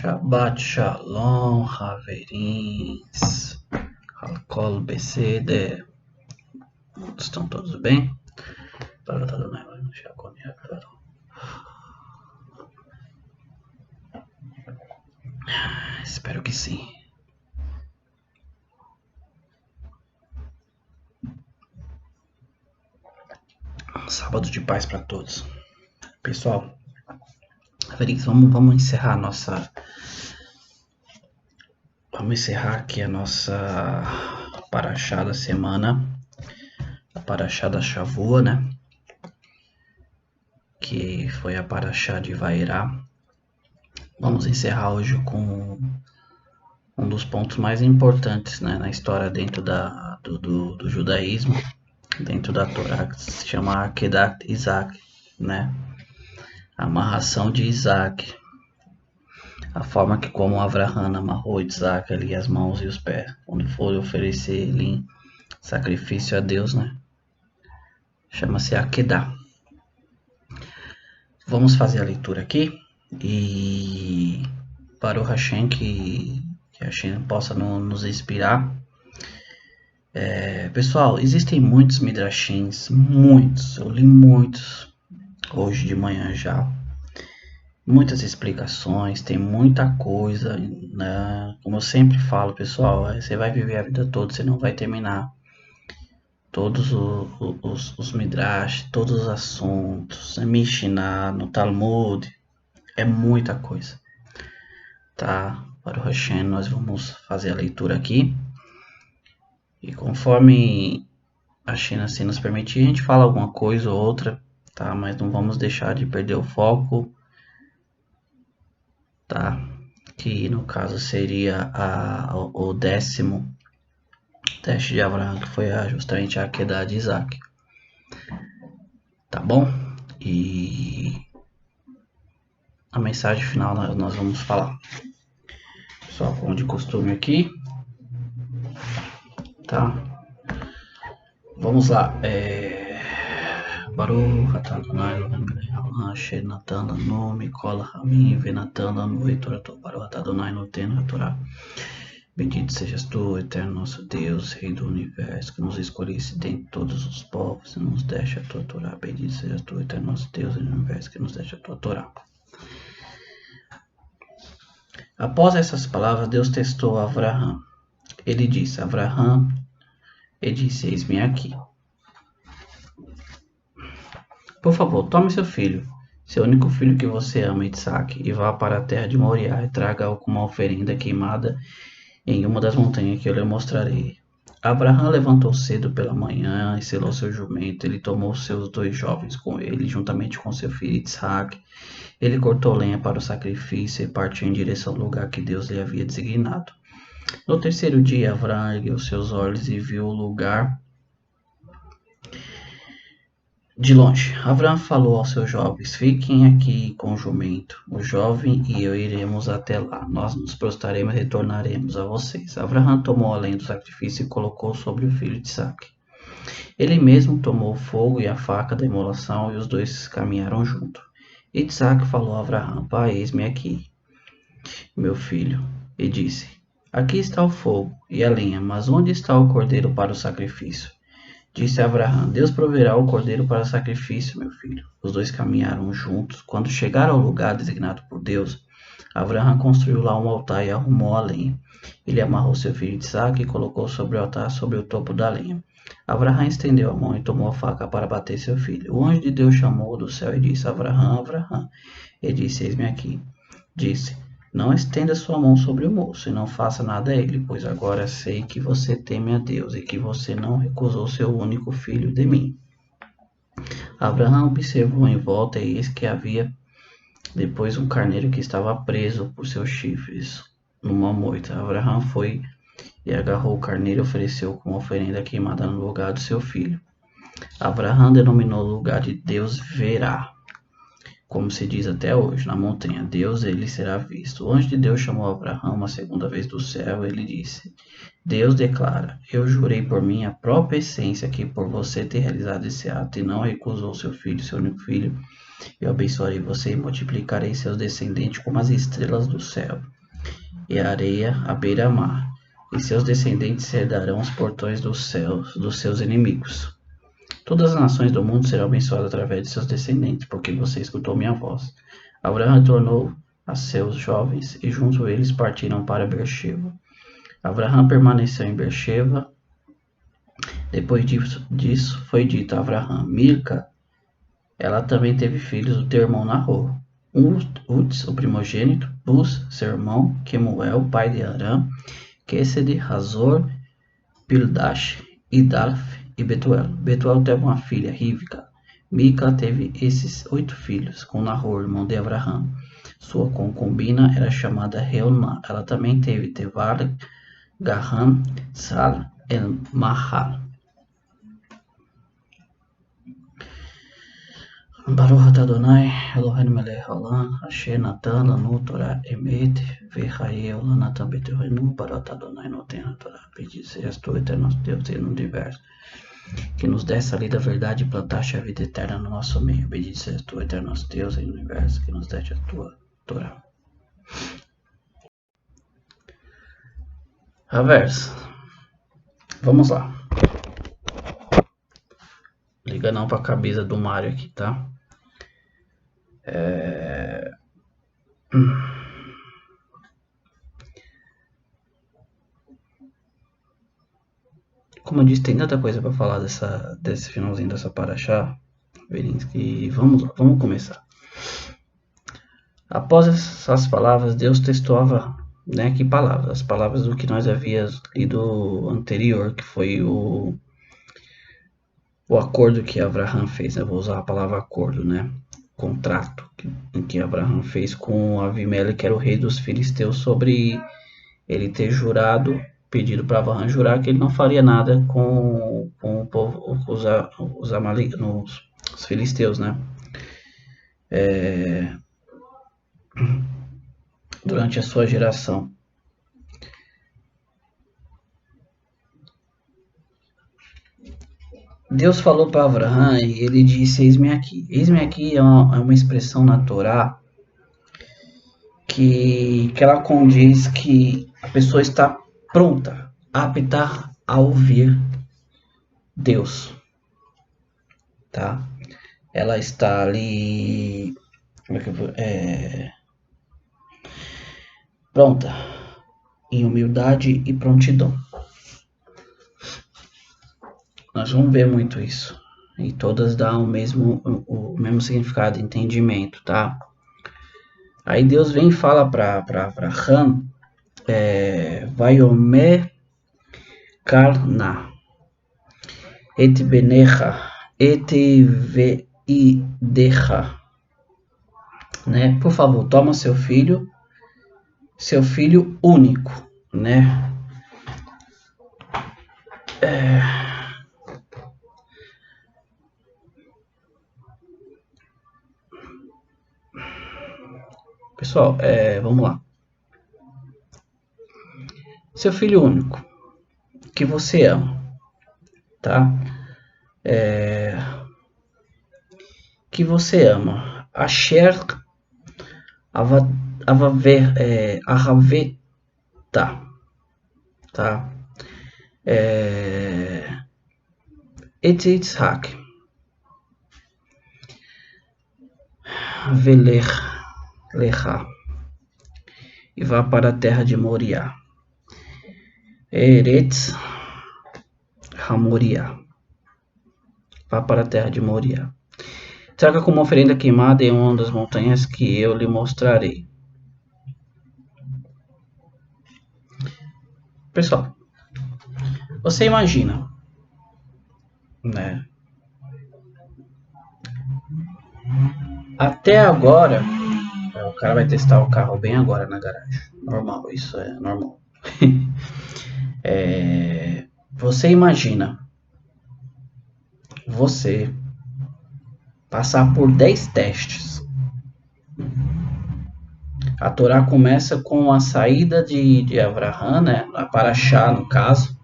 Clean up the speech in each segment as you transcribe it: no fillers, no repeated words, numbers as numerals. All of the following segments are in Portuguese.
Shabbat Shalom, Haverins, Alcool BCD, estão todos bem? Espero que sim. Sábado de paz para todos. Pessoal, Haverins, vamos encerrar nossa... Vamos encerrar aqui a nossa Parashá da semana, a Parashá da Shavua, né? Que foi a Parashá de Vairá. Vamos encerrar hoje com um dos pontos mais importantes, né, na história dentro do judaísmo, dentro da Torá, que se chama Akedat Isaac, né? A amarração de Isaac. A forma que como Avraham amarrou Isaac ali as mãos e os pés, quando foi oferecer ele em sacrifício a Deus, né? Chama-se Akedah. Vamos fazer a leitura aqui e para o Hashem que a Hashem possa nos inspirar. Pessoal, existem muitos midrashins, muitos, eu li muitos hoje de manhã já. Muitas explicações, tem muita coisa, né? Como eu sempre falo, pessoal, você vai viver a vida toda, você não vai terminar todos os midrash, todos os assuntos, Mishnah, no Talmud, é muita coisa, tá? Para o Hashem, nós vamos fazer a leitura aqui, e conforme a China assim nos permitir, a gente fala alguma coisa ou outra, tá? Mas não vamos deixar de perder o foco, tá? Que no caso seria o 10º teste de Abraão, que foi justamente a Akedah de Isaac, tá bom? E a mensagem final nós vamos falar, pessoal, como de costume aqui, tá? Vamos lá. Baruch atah Adonai Eloheinu melech haolam asher natan lanu mikol hamim venatan lanu et Torato. Baruch atah Adonai notenu haTorá. Bendito sejas tu, eterno nosso Deus, Rei do Universo, que nos escolhesse dentre todos os povos e nos deste a tua Torá. Bendito sejas tu, eterno nosso Deus, Rei do Universo, que nos deste a tua Torá. Após essas palavras, Deus testou Avraham. Ele disse, eis-me aqui. Por favor, tome seu filho, seu único filho que você ama, Isaac, e vá para a terra de Moriá e traga-o como uma oferenda queimada em uma das montanhas que eu lhe mostrarei. Abraham levantou cedo pela manhã e selou seu jumento. Ele tomou seus 2 jovens com ele, juntamente com seu filho Isaac. Ele cortou lenha para o sacrifício e partiu em direção ao lugar que Deus lhe havia designado. No 3º dia, Abraham ergueu seus olhos e viu o lugar de longe. Abraham falou aos seus jovens, fiquem aqui com o jumento. O jovem e eu iremos até lá. Nós nos prostraremos e retornaremos a vocês. Abraham tomou a lenha do sacrifício e colocou sobre o filho de Isaac. Ele mesmo tomou o fogo e a faca da imolação e os 2 caminharam junto. Isaac falou a Abraham, pai, eis-me aqui, meu filho, e disse, aqui está o fogo e a lenha, mas onde está o cordeiro para o sacrifício? Disse Abraham, Deus proverá o cordeiro para o sacrifício, meu filho. Os 2 caminharam juntos. Quando chegaram ao lugar designado por Deus, Abraham construiu lá um altar e arrumou a lenha. Ele amarrou seu filho Isaac e colocou sobre o altar, sobre o topo da lenha. Abraham estendeu a mão e tomou a faca para bater seu filho. O anjo de Deus chamou-o do céu e disse, Abraham, Abraham. Ele disse, eis-me aqui. Disse, não estenda sua mão sobre o moço e não faça nada a ele, pois agora sei que você teme a Deus e que você não recusou seu único filho de mim. Abraham observou em volta e eis que havia depois um carneiro que estava preso por seus chifres numa moita. Abraham foi e agarrou o carneiro e ofereceu como oferenda queimada no lugar do seu filho. Abraham denominou o lugar de Deus Verá, como se diz até hoje, na montanha, Deus ele será visto. O anjo de Deus chamou Abraham uma segunda vez do céu, ele disse, Deus declara, eu jurei por minha própria essência que por você ter realizado esse ato e não recusou seu filho, seu único filho, Eu abençoarei você e multiplicarei seus descendentes como as estrelas do céu e a areia à beira-mar. E seus descendentes herdarão os portões dos céus dos seus inimigos. Todas as nações do mundo serão abençoadas através de seus descendentes, porque você escutou minha voz. Abraão retornou a seus jovens e junto eles partiram para Beersheba. Abraão permaneceu em Beersheba. Depois disso foi dito a Abraão: Milca, ela também teve filhos do teu irmão Nahor. Uts, o primogênito, Bus, seu irmão, Quemuel, pai de Arã, Quesed, Hazor, Pildash, Idalf e Betuel. Betuel teve uma filha, Rivca. Mica teve esses 8 filhos, com Nahor, irmão de Abraão. Sua concubina era chamada Reumá. Ela também teve Tevar, Gaham, Sal e Mahal. Baruch atah Adonai, Eloheinu melech haolam, asher natan lanu Torah emet, vechayei olam natan b'torenu, Baruch atah Adonai noten haTorah. Bendito sejas tu, eterno Deus no universo, que nos desse a lei da verdade e plantaste a vida eterna no nosso meio. Bendito sejas tu, eterno Deus no universo, que nos deste a tua Torah. Reverso. Vamos lá. Liga não pra cabeça do Mario aqui, tá? Como eu disse, tem tanta coisa para falar desse finalzinho dessa paraxá, que vamos lá, vamos começar. Após essas palavras, Deus testuava, né, que palavras? As palavras do que nós havíamos lido anterior, que foi o acordo que Abraão fez, né? Vou usar a palavra acordo, né? Contrato que Abraão fez com Avimelech, que era o rei dos filisteus, sobre ele ter jurado, pedido para Abraão jurar que ele não faria nada com o povo, os filisteus, né? Durante a sua geração. Deus falou para Abraão e ele disse: Eis-me aqui. Eis-me aqui é uma expressão na Torá que ela condiz que a pessoa está pronta, apta a ouvir Deus, tá? Ela está ali pronta, em humildade e prontidão. Nós vamos ver muito isso. E todas dão o mesmo significado, entendimento, tá? Aí Deus vem e fala para Abraão, Vaiomer Karna, et benecha, et veidecha, né? Por favor, toma seu filho único, né? Pessoal, vamos lá. Seu filho único, que você ama, tá? Que você ama. Asher Ahaveta, tá? Et Yitzhak Velecha, e vá para a terra de Moriá. Eretz Hamoria, vá para a terra de Moriá. Traga como oferenda queimada em uma das montanhas que eu lhe mostrarei. Pessoal, você imagina, né? Até agora, o cara vai testar o carro bem agora na garagem. Normal, isso é normal. Você imagina você passar por 10 testes. A Torá começa com a saída de Abraão, né? A Paraxá, no caso.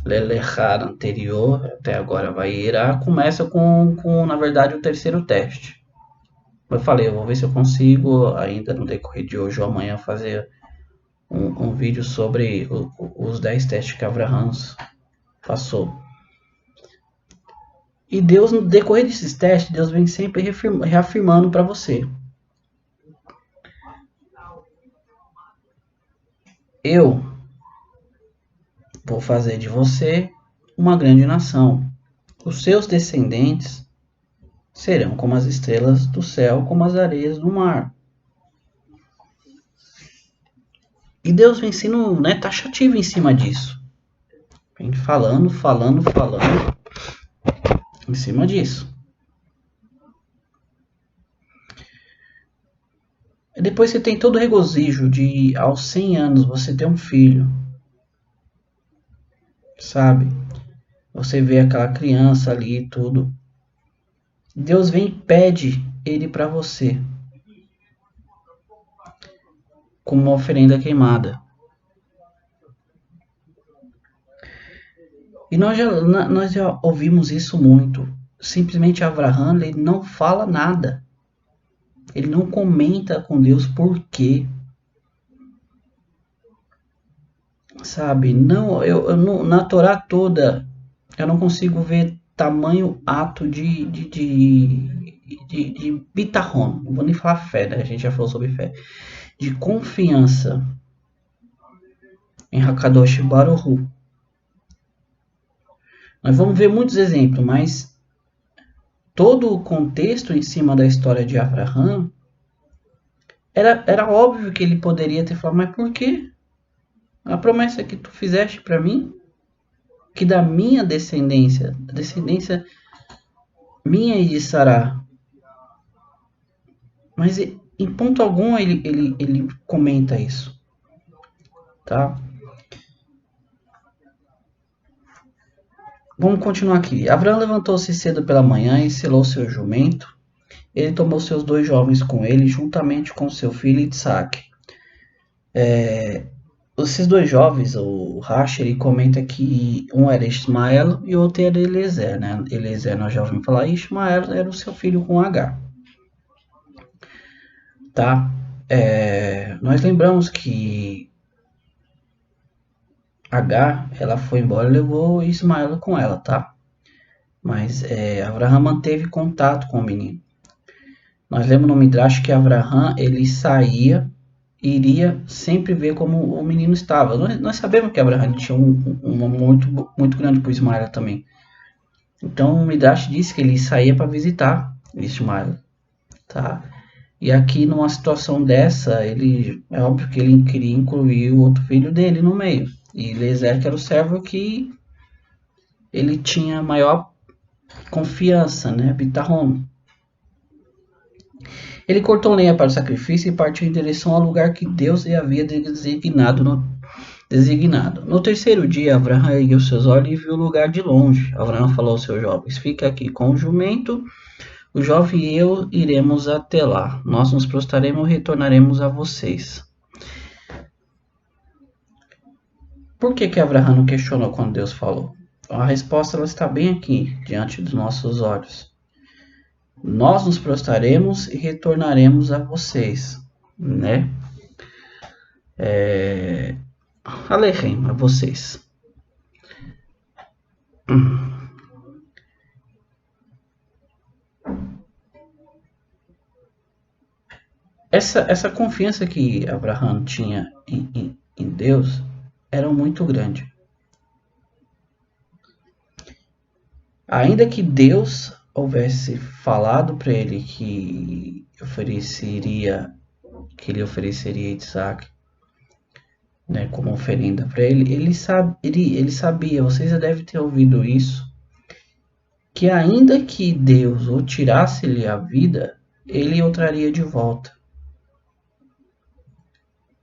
Lelechar anterior, até agora vai irá, começa com, na verdade, o terceiro teste. Eu falei, eu vou ver se eu consigo ainda no decorrer de hoje ou amanhã fazer um vídeo sobre os 10 testes que Abraham passou. E Deus, no decorrer desses testes, Deus vem sempre reafirmando para você: eu vou fazer de você uma grande nação. Os seus descendentes serão como as estrelas do céu, como as areias do mar. E Deus vem sendo, né, taxativo em cima disso. Vem falando em cima disso. E depois você tem todo o regozijo de, aos 100 anos, você ter um filho. Sabe? Você vê aquela criança ali e tudo. Deus vem e pede ele para você. Como uma oferenda queimada. E nós já ouvimos isso muito. Simplesmente Abraham, ele não fala nada. Ele não comenta com Deus por quê. Sabe? Não, na Torá toda, eu não consigo ver tamanho ato de bitachon. Não vou nem falar fé, né? A gente já falou sobre fé. De confiança em Hakadosh Baruch Hu. Nós vamos ver muitos exemplos, mas todo o contexto em cima da história de Abraham era óbvio que ele poderia ter falado, mas por quê? A promessa que tu fizeste para mim, que da minha descendência minha e de Sará. Mas em ponto algum ele comenta isso. Tá? Vamos continuar aqui. Abraão levantou-se cedo pela manhã e selou seu jumento. Ele tomou seus 2 jovens com ele, juntamente com seu filho Isaac. Esses 2 jovens, o Rashi, ele comenta que um era Ismael e o outro era Eliezer. Né? Eliezer, nós já ouvimos falar, e Ismael era o seu filho com H. Tá? Nós lembramos que H, ela foi embora e levou Ismael com ela, tá? Mas Abraham manteve contato com o menino. Nós lemos no Midrash que Abraham, ele saía e iria sempre ver como o menino estava. Nós sabemos que Abraham tinha um amor muito grande por Ismael também. Então o Midrash diz que ele saía para visitar Ismael, tá? E aqui numa situação dessa, é óbvio que ele queria incluir o outro filho dele no meio. E Eliezer, que era o servo que ele tinha maior confiança, né? Bitachon. Ele cortou lenha para o sacrifício e partiu em direção ao lugar que Deus lhe havia designado. No terceiro dia, Abraão ergueu seus olhos e viu o lugar de longe. Abraão falou aos seus jovens: fica aqui com o jumento, o jovem e eu iremos até lá. Nós nos prostraremos e retornaremos a vocês. Por que Abraão não questionou quando Deus falou? A resposta ela está bem aqui, diante dos nossos olhos. Nós nos prostraremos e retornaremos a vocês, né? Aleichem, a vocês. Essa confiança que Abraão tinha em Deus era muito grande. Ainda que Deus houvesse falado para ele que ele ofereceria Isaac, né, como oferenda para ele, ele sabia, vocês já devem ter ouvido isso, que ainda que Deus o tirasse-lhe a vida, ele o traria de volta.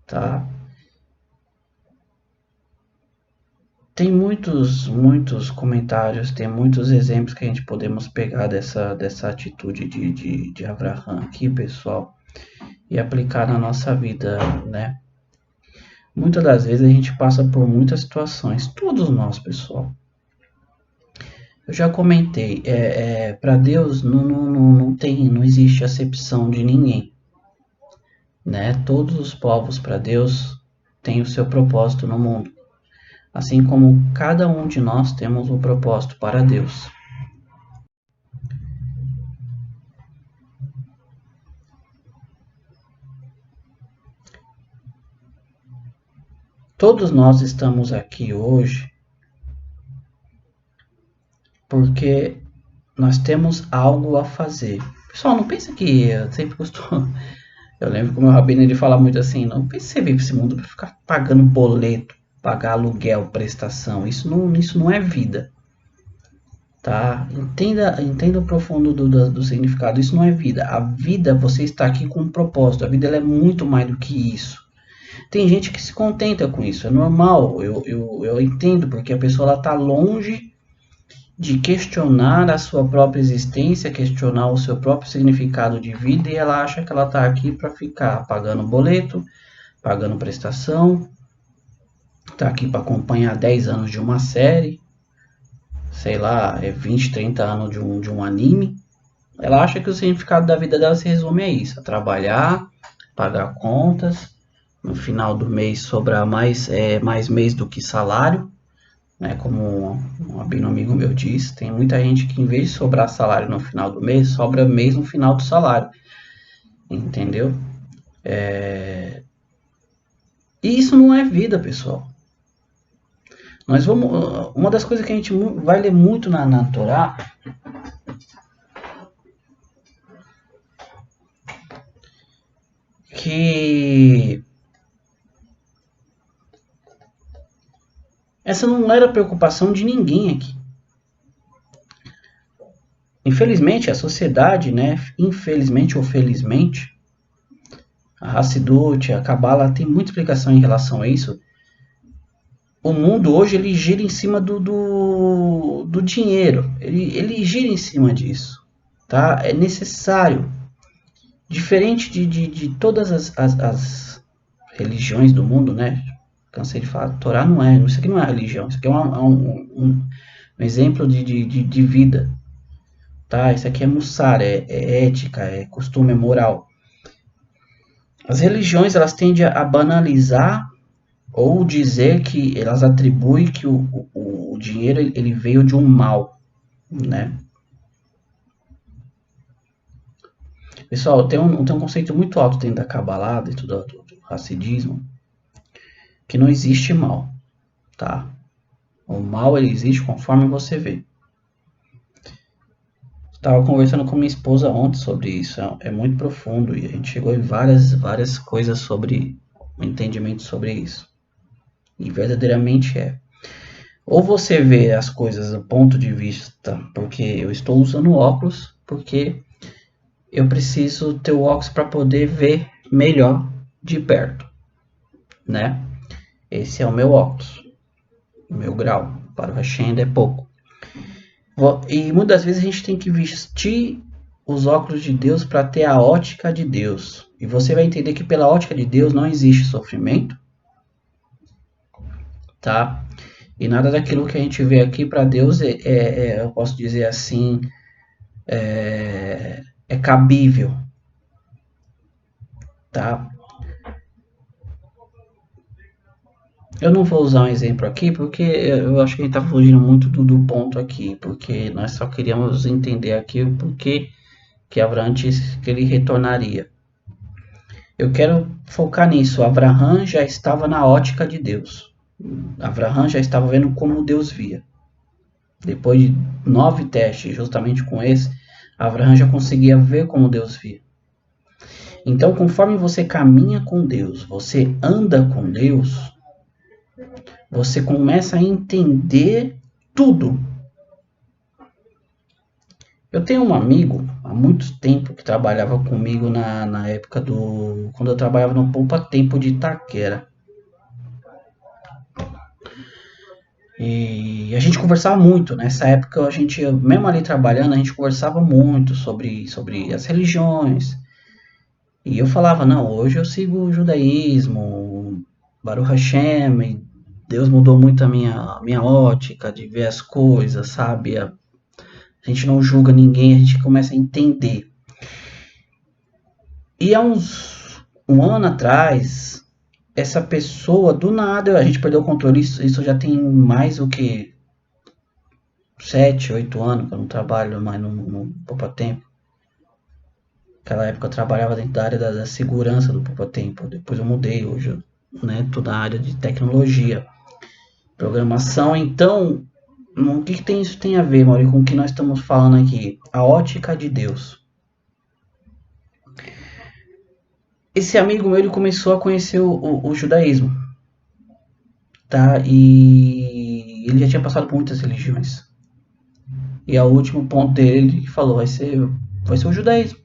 Tá? Tem muitos comentários, tem muitos exemplos que a gente podemos pegar dessa atitude de Abraham aqui, pessoal, e aplicar na nossa vida, né? Muitas das vezes a gente passa por muitas situações, todos nós, pessoal. Eu já comentei, para Deus não existe acepção de ninguém, né? Todos os povos para Deus têm o seu propósito no mundo, assim como cada um de nós temos um propósito para Deus. Todos nós estamos aqui hoje porque nós temos algo a fazer. Pessoal, não pensa que eu sempre costumo. Eu lembro que o meu rabino ele fala muito assim: não pense que você veio para esse mundo para ficar pagando boleto, pagar aluguel, prestação. Isso não é vida. Tá? Entenda o profundo do significado. Isso não é vida. A vida, você está aqui com um propósito. A vida ela é muito mais do que isso. Tem gente que se contenta com isso. É normal. Eu entendo, porque a pessoa está longe de questionar a sua própria existência, questionar o seu próprio significado de vida, e ela acha que ela está aqui para ficar pagando boleto, pagando prestação, está aqui para acompanhar 10 anos de uma série, sei lá, 20, 30 anos de um anime. Ela acha que o significado da vida dela se resume a isso, a trabalhar, pagar contas, no final do mês sobrar mais mês do que salário, né? Como um amigo meu diz, tem muita gente que em vez de sobrar salário no final do mês, sobra mês no final do salário, entendeu? E isso não é vida, pessoal. Nós vamos, uma das coisas que a gente vai ler muito na Torá, que essa não era preocupação de ninguém aqui. Infelizmente, a sociedade, né, infelizmente ou felizmente, a Hassidut, a Kabbalah tem muita explicação em relação a isso. O mundo hoje ele gira em cima do dinheiro, ele gira em cima disso, tá? É necessário, diferente de todas as religiões do mundo, né? Cansei de falar, Torá não é, isso aqui não é religião, isso aqui é um exemplo de vida, tá? Isso aqui é mussar, é ética, é costume, é moral. As religiões elas tendem a banalizar ou dizer que elas atribuem que o dinheiro ele veio de um mal, né? Pessoal, tem um conceito muito alto dentro da Kabbalah, dentro do Hassidismo, que não existe mal, tá? O mal ele existe conforme você vê. Estava conversando com minha esposa ontem sobre isso, é muito profundo e a gente chegou em várias coisas sobre o entendimento sobre isso. E verdadeiramente é. Ou você vê as coisas do ponto de vista, porque eu estou usando óculos, porque eu preciso ter o óculos para poder ver melhor de perto, né? Esse é o meu óculos, o meu grau. Para o Hashem é pouco. E muitas vezes a gente tem que vestir os óculos de Deus para ter a ótica de Deus. E você vai entender que pela ótica de Deus não existe sofrimento, tá? E nada daquilo que a gente vê aqui para Deus eu posso dizer assim, é cabível, tá? Eu não vou usar um exemplo aqui porque eu acho que a gente está fugindo muito do ponto aqui, porque nós só queríamos entender aqui o porquê que Abraão disse que ele retornaria. Eu quero focar nisso. Abraão já estava na ótica de Deus. Abraão já estava vendo como Deus via. Depois de 9 testes, justamente com esse, Abraão já conseguia ver como Deus via. Então, conforme você caminha com Deus, você anda com Deus, você começa a entender tudo. Eu tenho um amigo há muito tempo que trabalhava comigo na época quando eu trabalhava no Poupa Tempo de Itaquera. E a gente conversava muito, nessa época a gente, mesmo ali trabalhando, a gente conversava muito sobre as religiões. E eu falava, não, hoje eu sigo o judaísmo, Baruch Hashem, Deus mudou muito a minha ótica de ver as coisas, sabe? A gente não julga ninguém, a gente começa a entender. E há um ano atrás, essa pessoa, do nada, a gente perdeu o controle. Isso já tem mais do que 7, 8 anos que eu não trabalho mais no Poupa Tempo. Naquela época eu trabalhava dentro da área da segurança do Poupa Tempo. Depois eu mudei, hoje toda a área de tecnologia, programação. Então, o que isso tem a ver, Maurício, com o que nós estamos falando aqui? A ótica de Deus. Esse amigo meu, ele começou a conhecer o judaísmo, tá? E ele já tinha passado por muitas religiões. E o último ponto dele, ele falou, vai ser o judaísmo.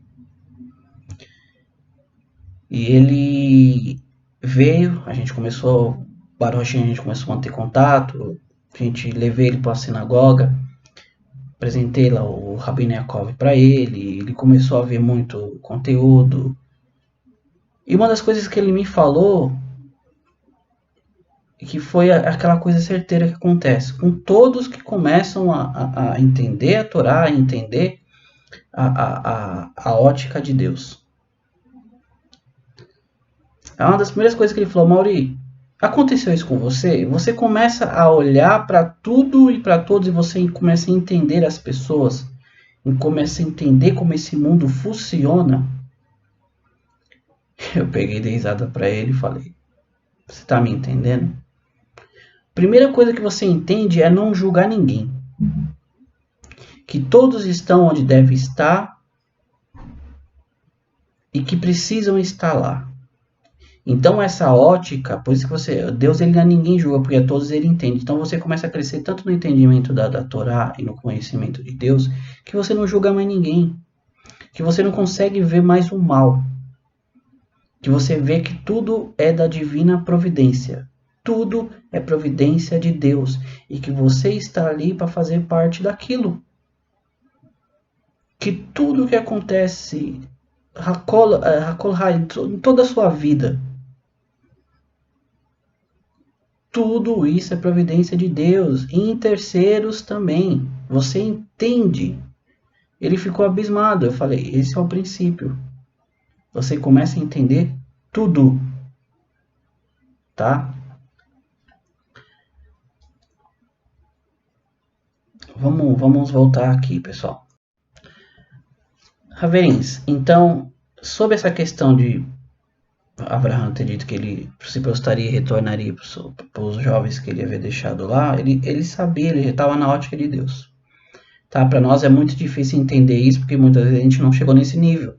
E ele veio, a gente começou, Baruch, a gente começou a manter contato, a gente levei ele para a sinagoga, apresentei lá o Rabino Yaakov para ele começou a ver muito conteúdo. E uma das coisas que ele me falou, que foi aquela coisa certeira que acontece com todos que começam a entender a Torá, a entender a ótica de Deus. É uma das primeiras coisas que ele falou, Mauri, aconteceu isso com você? Você começa a olhar para tudo e para todos e você começa a entender as pessoas e começa a entender como esse mundo funciona. Eu peguei de risada para ele e falei, você está me entendendo? Primeira coisa que você entende é não julgar ninguém. Que todos estão onde devem estar e que precisam estar lá. Então essa ótica, por isso que Deus ele a ninguém julga, porque a todos ele entende. Então você começa a crescer tanto no entendimento da Torá e no conhecimento de Deus, que você não julga mais ninguém. Que você não consegue ver mais o mal. Que você vê que tudo é da divina providência. Tudo é providência de Deus. E que você está ali para fazer parte daquilo. Que tudo que acontece em toda a sua vida, tudo isso é providência de Deus. E em terceiros também. Você entende. Ele ficou abismado. Eu falei, esse é o princípio. Você começa a entender tudo. Tá? Vamos voltar aqui, pessoal. Raverins, então, sobre essa questão de Abraão ter dito que ele se prostraria e retornaria para os jovens que ele havia deixado lá, ele sabia, ele já estava na ótica de Deus. Tá? Para nós é muito difícil entender isso, porque muitas vezes a gente não chegou nesse nível,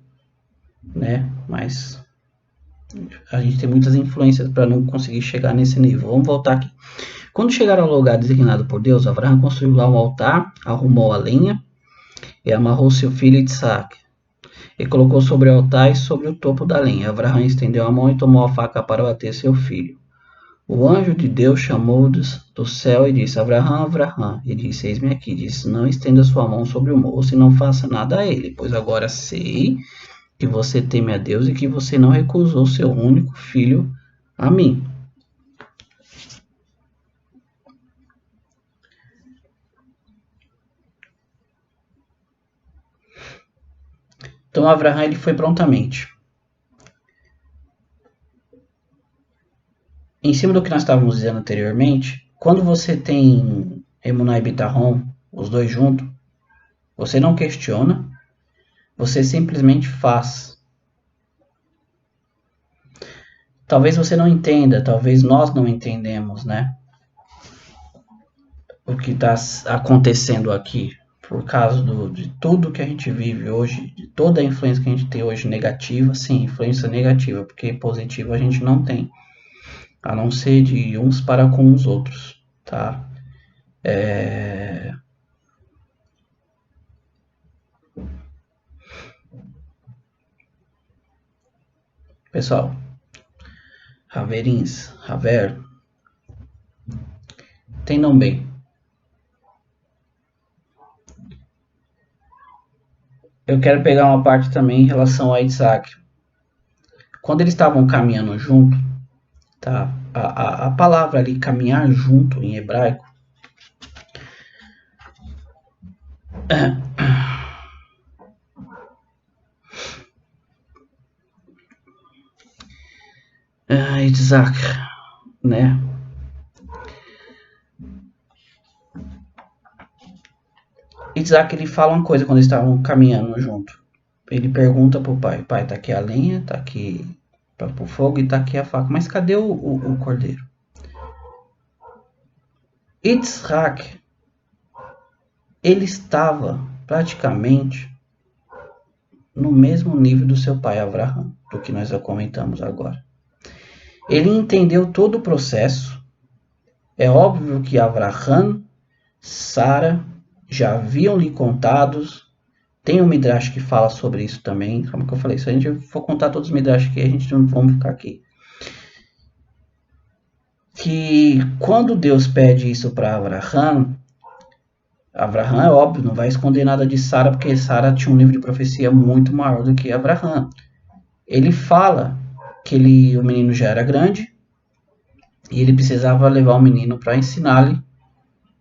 né? Mas a gente tem muitas influências para não conseguir chegar nesse nível. Vamos voltar aqui. Quando chegaram ao lugar designado por Deus, Abraão construiu lá um altar, arrumou a lenha e amarrou seu filho Isaac. E colocou sobre o altar e sobre o topo da lenha. Abraão estendeu a mão e tomou a faca para bater seu filho. O anjo de Deus chamou do céu e disse, Abraão, Abraão. E disse, eis-me aqui. Disse, não estenda sua mão sobre o moço e não faça nada a ele, pois agora sei que você teme a Deus e que você não recusou seu único filho a mim. Então Abraão ele foi prontamente. Em cima do que nós estávamos dizendo anteriormente, quando você tem Emuná e Bitahon, os dois juntos, você não questiona, você simplesmente faz. Talvez você não entenda, talvez nós não entendemos, né? O que está acontecendo aqui. Por causa de tudo que a gente vive hoje, de toda a influência que a gente tem hoje negativa, sim, influência negativa, porque positiva a gente não tem, a não ser de uns para com os outros, tá? Pessoal, Raverins, Raver, entendam bem. Eu quero pegar uma parte também em relação a Isaac. Quando eles estavam caminhando junto, tá? A palavra ali, caminhar junto, em hebraico, Isaac, né? Isaac, ele fala uma coisa quando eles estavam caminhando junto. Ele pergunta pro pai: pai, tá aqui a lenha, tá aqui pro fogo e tá aqui a faca, mas cadê o cordeiro? Isaac, ele estava praticamente no mesmo nível do seu pai Abraão, do que nós já comentamos agora. Ele entendeu todo o processo. É óbvio que Abraão, Sara já haviam lhe contados. Tem um Midrash que fala sobre isso também. Como que eu falei, se a gente for contar todos os Midrash aqui, a gente não vamos ficar aqui. Que quando Deus pede isso para Abraão, Abraão é óbvio, não vai esconder nada de Sara, porque Sara tinha um livro de profecia muito maior do que Abraão. Ele fala que o menino já era grande e ele precisava levar o menino para ensinar-lhe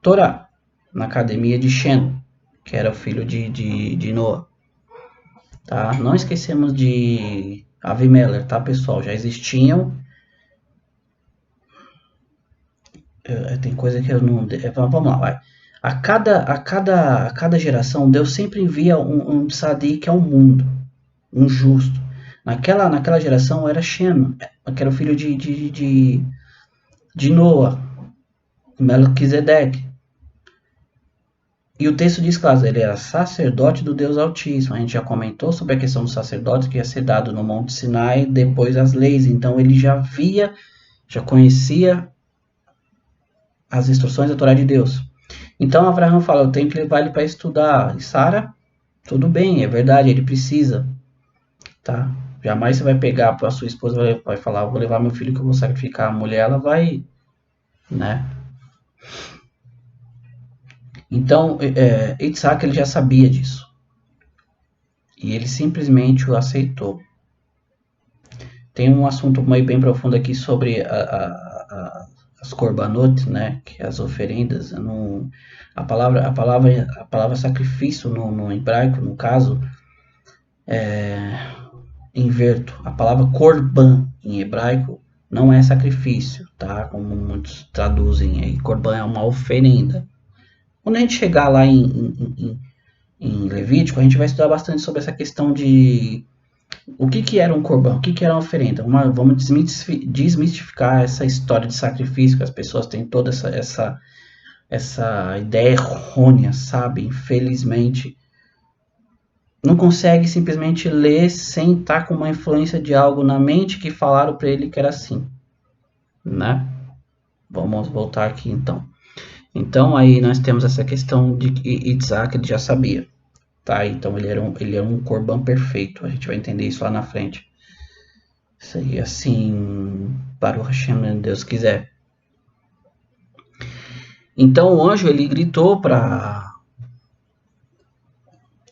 Torá na academia de Shem, que era o filho de Noa. Tá? Não esquecemos de Avimelech, tá, pessoal? Já existiam. Tem coisa que eu não. Vamos lá, vai. A cada geração, Deus sempre envia um tzadik ao mundo, um justo. Naquela geração era Shem, que era o filho de Noa, Melquisedeque. E o texto diz, claro, ele era sacerdote do Deus Altíssimo. A gente já comentou sobre a questão do sacerdote que ia ser dado no Monte Sinai, depois as leis. Então ele já conhecia as instruções da Torá de Deus. Então Abraão fala, eu tenho que levar ele para estudar. E Sara, tudo bem, é verdade, ele precisa. Tá? Jamais você vai pegar para a sua esposa, vai falar, vou levar meu filho que eu vou sacrificar. A mulher, ela vai, né? Então, Isaac, ele já sabia disso. E ele simplesmente o aceitou. Tem um assunto bem profundo aqui sobre as korbanot, né? Que é as oferendas. A palavra sacrifício no hebraico, no caso, inverto. A palavra korban em hebraico não é sacrifício, tá? Como muitos traduzem aí. Korban é uma oferenda. Quando a gente chegar lá em Levítico, a gente vai estudar bastante sobre essa questão de o que era um korban, o que era uma oferenda. Vamos desmistificar essa história de sacrifício, que as pessoas têm toda essa ideia errônea, sabe? Infelizmente, não consegue simplesmente ler sem estar com uma influência de algo na mente que falaram para ele que era assim, né? Vamos voltar aqui então. Então aí nós temos essa questão de que Isaac ele já sabia, tá? Então ele era um korban perfeito. A gente vai entender isso lá na frente. Isso aí assim, Baruch Hashem, Deus quiser. Então o anjo ele gritou para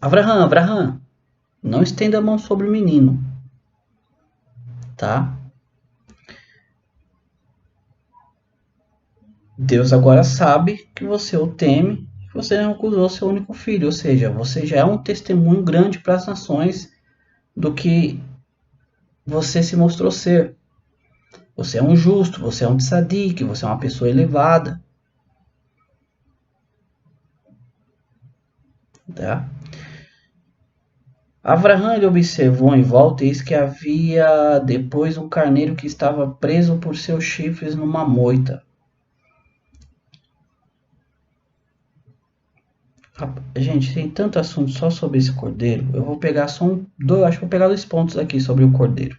Abraão, não estenda a mão sobre o menino, tá? Deus agora sabe que você o teme, que você recusou seu único filho, ou seja, você já é um testemunho grande para as nações do que você se mostrou ser. Você é um justo, você é um tzadik, você é uma pessoa elevada. Tá? Abraão ele observou em volta e eis que havia depois um carneiro que estava preso por seus chifres numa moita. Gente, tem tanto assunto só sobre esse cordeiro. Eu vou pegar acho que vou pegar 2 pontos aqui sobre o cordeiro.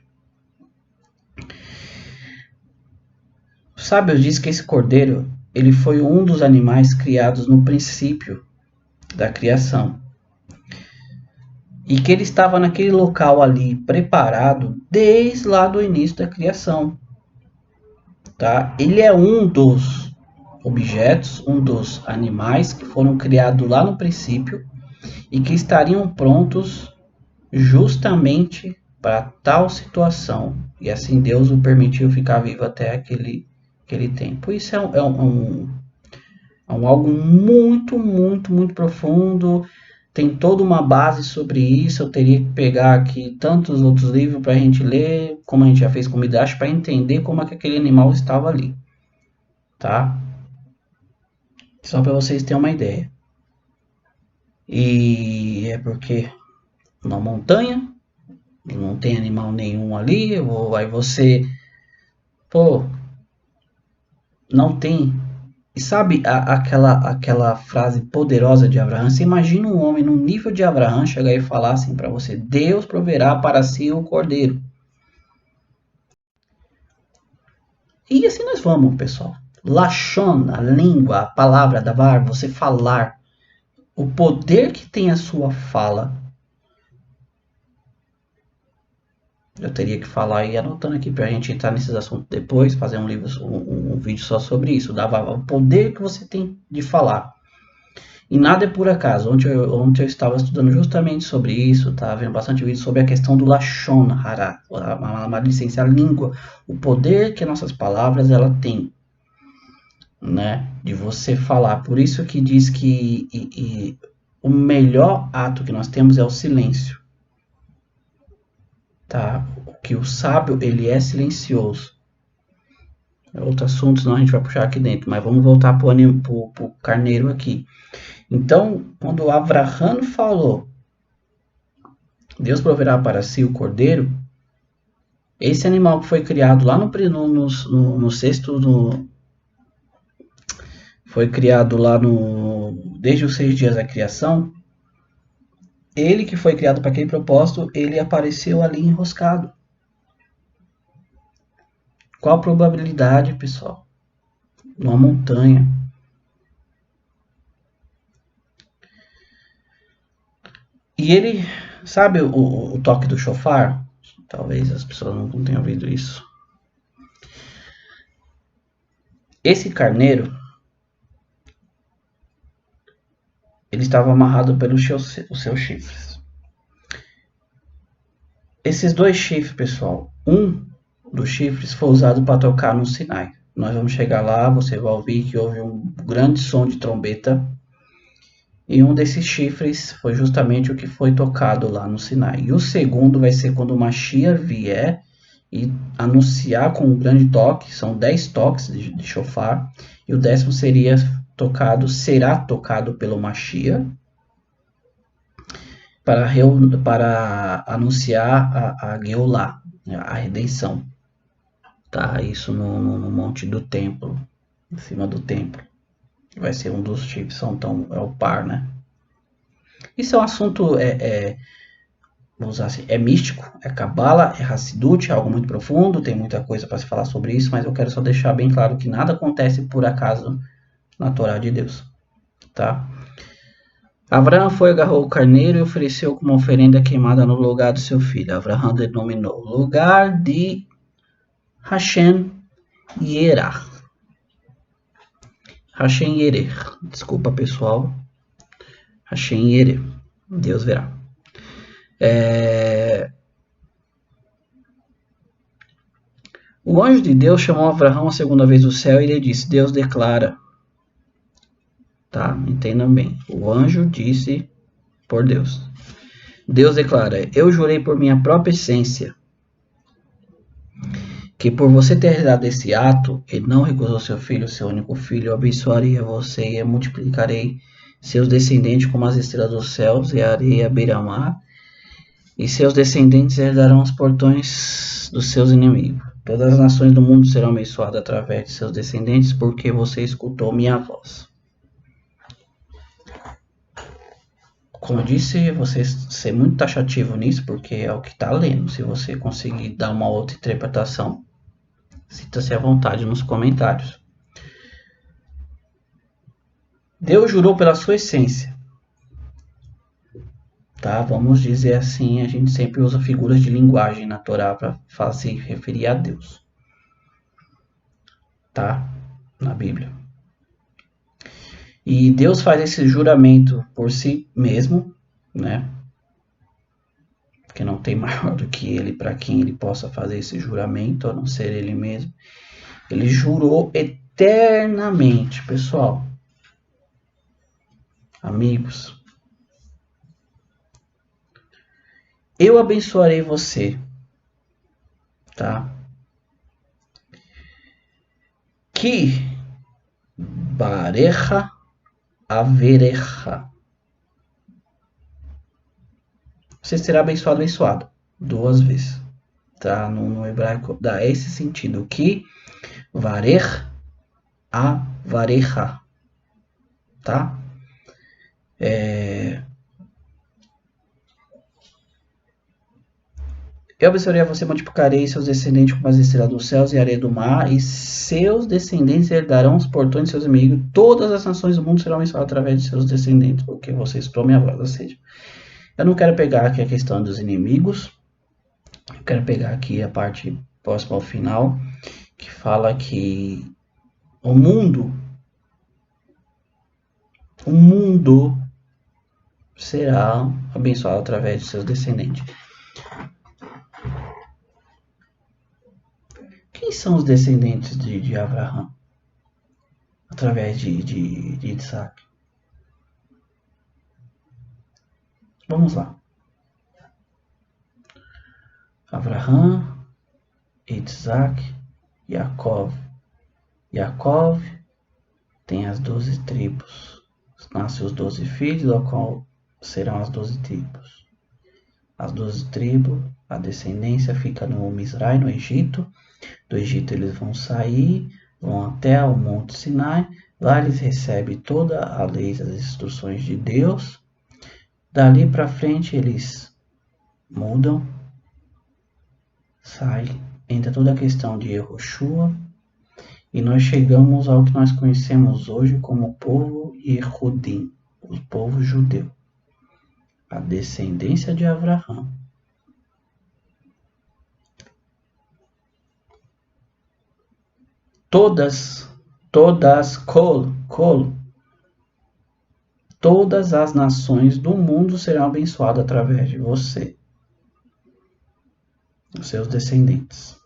Os sábios dizem que esse cordeiro ele foi um dos animais criados no princípio da criação. E que ele estava naquele local ali preparado desde lá do início da criação. Tá? Ele é um dos objetos, um dos animais que foram criados lá no princípio e que estariam prontos justamente para tal situação. E assim Deus o permitiu ficar vivo até aquele tempo. Isso é algo muito, muito, muito profundo. tem toda uma base sobre isso. Eu teria que pegar aqui tantos outros livros para a gente ler, como a gente já fez com o Midrash, para entender como é que aquele animal estava ali, tá? Só para vocês terem uma ideia. E é porque uma montanha, não tem animal nenhum ali, aí você, pô, não tem. E sabe aquela frase poderosa de Abraão? Você imagina um homem no nível de Abraão chegar e falar assim para você: Deus proverá para si o cordeiro. E assim nós vamos, pessoal. Lashon, a língua, a palavra, davar, você falar. O poder que tem a sua fala. Eu teria que falar e anotando aqui para a gente entrar nesses assuntos depois, fazer um vídeo só sobre isso. O poder que você tem de falar. E nada é por acaso. Ontem eu estava estudando justamente sobre isso, tá vendo bastante vídeo sobre a questão do Lashon Hara, a maledicência, a língua, o poder que nossas palavras ela tem, né, de você falar. Por isso que diz que o melhor ato que nós temos é o silêncio, tá? Que o sábio ele é silencioso. É outro assunto, senão a gente vai puxar aqui dentro, mas vamos voltar para o carneiro aqui. Então, quando Abraham falou, Deus proverá para si o cordeiro, esse animal que foi criado lá no sexto, foi criado lá desde os 6 dias da criação, ele que foi criado para aquele propósito, ele apareceu ali enroscado. Qual a probabilidade, pessoal? Numa montanha. E ele, sabe o toque do shofar? Talvez as pessoas não tenham ouvido isso. Esse carneiro, ele estava amarrado pelos seus chifres. Esses 2 chifres, pessoal, um dos chifres foi usado para tocar no Sinai. Nós vamos chegar lá, você vai ouvir que houve um grande som de trombeta. E um desses chifres foi justamente o que foi tocado lá no Sinai. E o segundo vai ser quando o Mashiach vier e anunciar com um grande toque, são 10 toques de shofar, e o 10º será tocado pelo Mashiach para anunciar a Geulah, a redenção. Tá, isso no monte do templo, em cima do templo. Vai ser um dos chifres, é o par, né? Isso é um assunto, vamos usar assim, é místico, é cabala, é Hassidut, é algo muito profundo, tem muita coisa para se falar sobre isso, mas eu quero só deixar bem claro que nada acontece por acaso na Torá de Deus, tá? Abraão foi, agarrou o carneiro e ofereceu como oferenda queimada no lugar do seu filho. Abraão denominou lugar de Hashem Yerah. Hashem Yereh. Desculpa, pessoal. Hashem Yereh. Deus verá. O anjo de Deus chamou Abraão a segunda vez do céu e lhe disse: Deus declara. Tá? Entendam bem. O anjo disse por Deus. Deus declara: Eu jurei por minha própria essência que por você ter realizado esse ato, ele não recusou seu filho, seu único filho, eu abençoarei a você e multiplicarei seus descendentes como as estrelas dos céus e a areia beira-mar, e seus descendentes herdarão os portões dos seus inimigos. Todas as nações do mundo serão abençoadas através de seus descendentes, porque você escutou minha voz. Como eu disse, você ser muito taxativo nisso, porque é o que está lendo. Se você conseguir dar uma outra interpretação, sinta-se à vontade nos comentários. Deus jurou pela sua essência. Tá? Vamos dizer assim, a gente sempre usa figuras de linguagem na Torá para se referir a Deus. Tá? Na Bíblia. E Deus faz esse juramento por si mesmo, né? Porque não tem maior do que ele para quem ele possa fazer esse juramento, a não ser ele mesmo. Ele jurou eternamente, pessoal. Amigos, eu abençoarei você, tá? Que bareja avereja. Você será abençoado, abençoado. 2 vezes. Tá? No hebraico dá esse sentido. Que varer avareja. Tá? Eu abençoarei a você, multiplicarei seus descendentes como as estrelas dos céus e a areia do mar, e seus descendentes herdarão os portões de seus inimigos. Todas as nações do mundo serão abençoadas através de seus descendentes, porque você escutou minha voz. Ou seja, eu não quero pegar aqui a questão dos inimigos, eu quero pegar aqui a parte próxima ao final, que fala que o mundo será abençoado através de seus descendentes. Quem são os descendentes de Abraão? Através de Isaac. Vamos lá. Abraão, Isaac, Jacob. Jacob tem as 12 tribos. Nascem os 12 filhos, do qual serão as 12 tribos. As 12 tribos, a descendência fica no Misrai, no Egito. Do Egito eles vão sair, vão até o Monte Sinai. Lá eles recebem toda a lei, as instruções de Deus. Dali para frente eles mudam, saem, entra toda a questão de Yehoshua. E nós chegamos ao que nós conhecemos hoje como o povo Yehudim, o povo judeu, a descendência de Abraão. Todas as nações do mundo serão abençoadas através de você, os seus descendentes.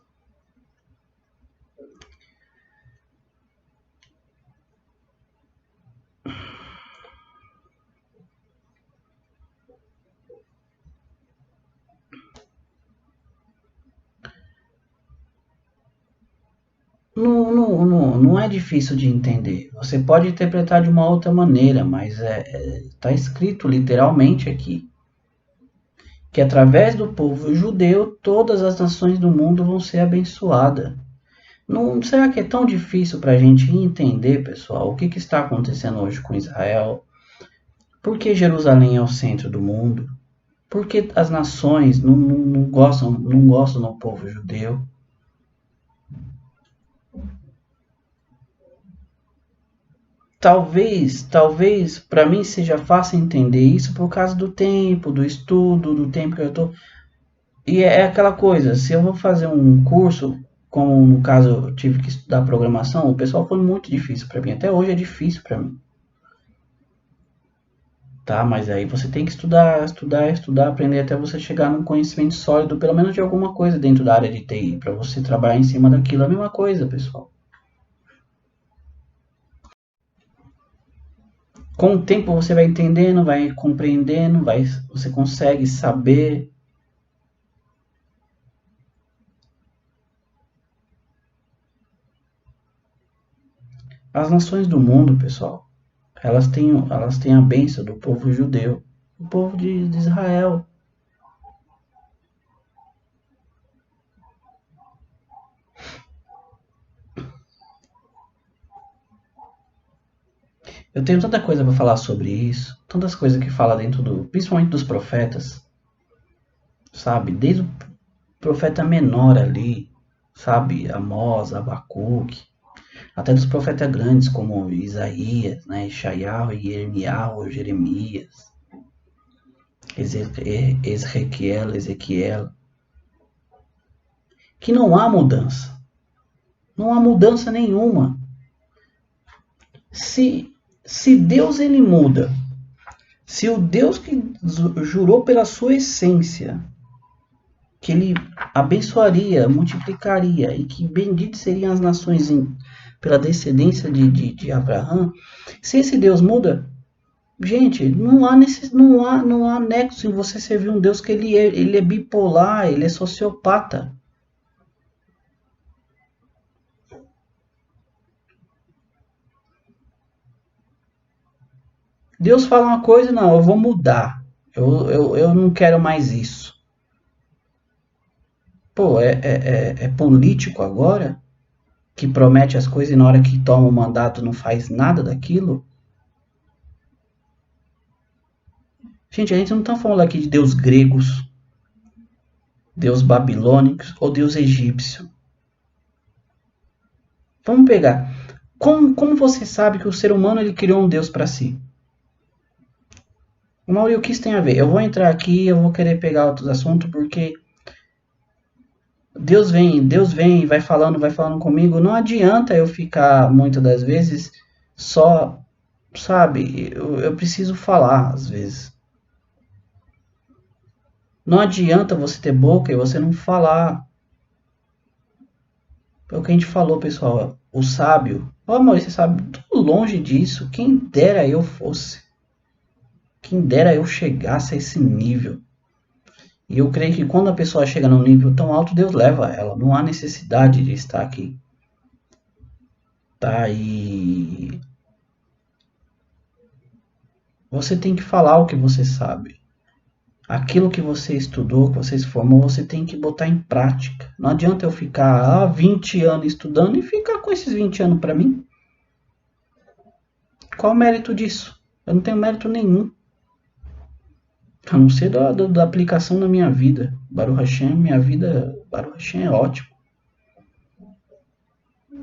Não é difícil de entender. Você pode interpretar de uma outra maneira, mas está escrito literalmente aqui que através do povo judeu todas as nações do mundo vão ser abençoadas. Não, será que é tão difícil para a gente entender, pessoal, o que está acontecendo hoje com Israel? Por que Jerusalém é o centro do mundo? Por que as nações não gostam do povo judeu? Talvez para mim seja fácil entender isso por causa do tempo, do estudo, do tempo que eu estou. E é aquela coisa, se eu vou fazer um curso, como no caso eu tive que estudar programação, o pessoal foi muito difícil para mim. Até hoje é difícil para mim. Tá, mas aí você tem que estudar, aprender até você chegar num conhecimento sólido, pelo menos de alguma coisa dentro da área de TI, para você trabalhar em cima daquilo. É a mesma coisa, pessoal. Com o tempo você vai entendendo, vai compreendendo, você consegue saber. As nações do mundo, pessoal, elas têm a bênção do povo judeu, do povo de Israel. Eu tenho tanta coisa para falar sobre isso, tantas coisas que fala principalmente dos profetas, sabe? Desde o profeta menor ali, sabe? Amós, Abacuque, até dos profetas grandes como Isaías, né? Ishaiah, Jeremias, Ezequiel, que não há mudança. Não há mudança nenhuma. Se Deus ele muda, se o Deus que jurou pela sua essência, que ele abençoaria, multiplicaria e que benditas seriam as nações pela descendência de Abraão, se esse Deus muda, Gente, não há nexo em você servir um Deus que ele é bipolar, ele é sociopata. Deus fala uma coisa, não, eu vou mudar. Eu não quero mais isso. Pô, é político agora que promete as coisas e na hora que toma o mandato não faz nada daquilo? Gente, a gente não está falando aqui de deus gregos, deus babilônicos ou deus egípcio. Vamos pegar. Como você sabe que o ser humano ele criou um deus para si? Mauri, o que isso tem a ver? Eu vou entrar aqui, eu vou querer pegar outros assuntos porque Deus vem e vai falando comigo. Não adianta eu ficar muitas das vezes só, sabe? Eu preciso falar às vezes. Não adianta você ter boca e você não falar. É o que a gente falou, pessoal. O sábio. Ó, Maurício, você sabe, tudo longe disso. Quem dera eu fosse. Quem dera eu chegasse a esse nível. E eu creio que quando a pessoa chega num nível tão alto, Deus leva ela. Não há necessidade de estar aqui. Tá? E você tem que falar o que você sabe. Aquilo que você estudou, que você se formou, você tem que botar em prática. Não adianta eu ficar 20 anos estudando e ficar com esses 20 anos para mim. Qual o mérito disso? Eu não tenho mérito nenhum. A não ser da aplicação na minha vida. Baruch Hashem, minha vida, Baruch Hashem é ótimo.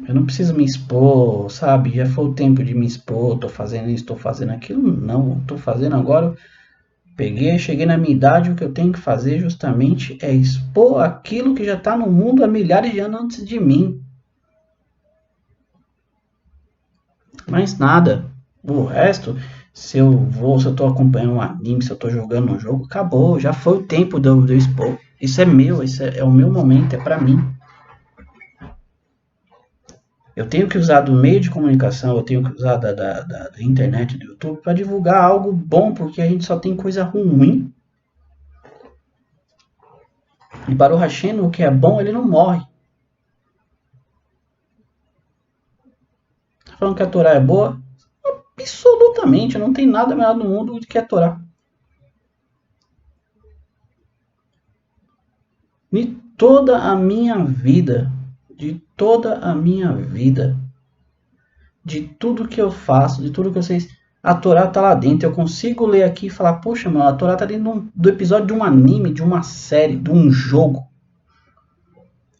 Eu não preciso me expor, sabe? Já foi o tempo de me expor, tô fazendo isso, tô fazendo aquilo. Não, tô fazendo agora. Peguei, cheguei na minha idade, o que eu tenho que fazer justamente é expor aquilo que já está no mundo há milhares de anos antes de mim. Mas nada. O resto, se eu estou acompanhando um anime, se eu estou jogando um jogo, acabou. Já foi o tempo de eu expor. Isso é meu, isso é o meu momento, é para mim. Eu tenho que usar do meio de comunicação, eu tenho que usar da internet, do YouTube, para divulgar algo bom, porque a gente só tem coisa ruim. E para o Hashem, o que é bom, ele não morre. Tá falando que a Torá é boa? Absolutamente, não tem nada melhor no mundo do que a Torá. De toda a minha vida, de toda a minha vida, de tudo que eu faço, de tudo que vocês... A Torá tá lá dentro. Eu consigo ler aqui e falar, poxa, mano, a Torá tá dentro do episódio de um anime, de uma série, de um jogo.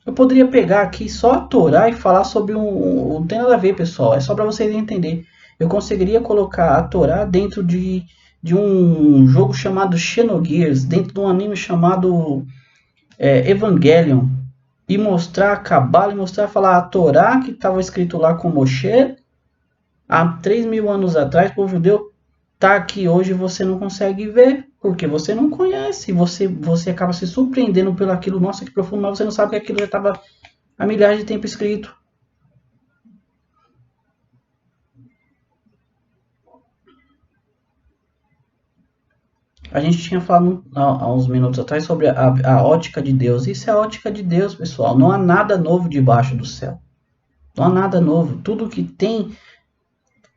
Eu poderia pegar aqui só a Torá e falar sobre não tem nada a ver, pessoal. É só para vocês entenderem. Eu conseguiria colocar a Torá dentro de um jogo chamado Xenogears, dentro de um anime chamado Evangelion, e mostrar a Cabala, e mostrar, falar a Torá que estava escrito lá com Moshe há 3.000 anos atrás, para o judeu, tá aqui hoje e você não consegue ver, porque você não conhece, você acaba se surpreendendo pelo aquilo, nossa, que profundo, mas você não sabe que aquilo já estava há milhares de tempo escrito. A gente tinha falado há uns minutos atrás sobre a ótica de Deus. Isso é a ótica de Deus, pessoal. Não há nada novo debaixo do céu. Não há nada novo. Tudo que tem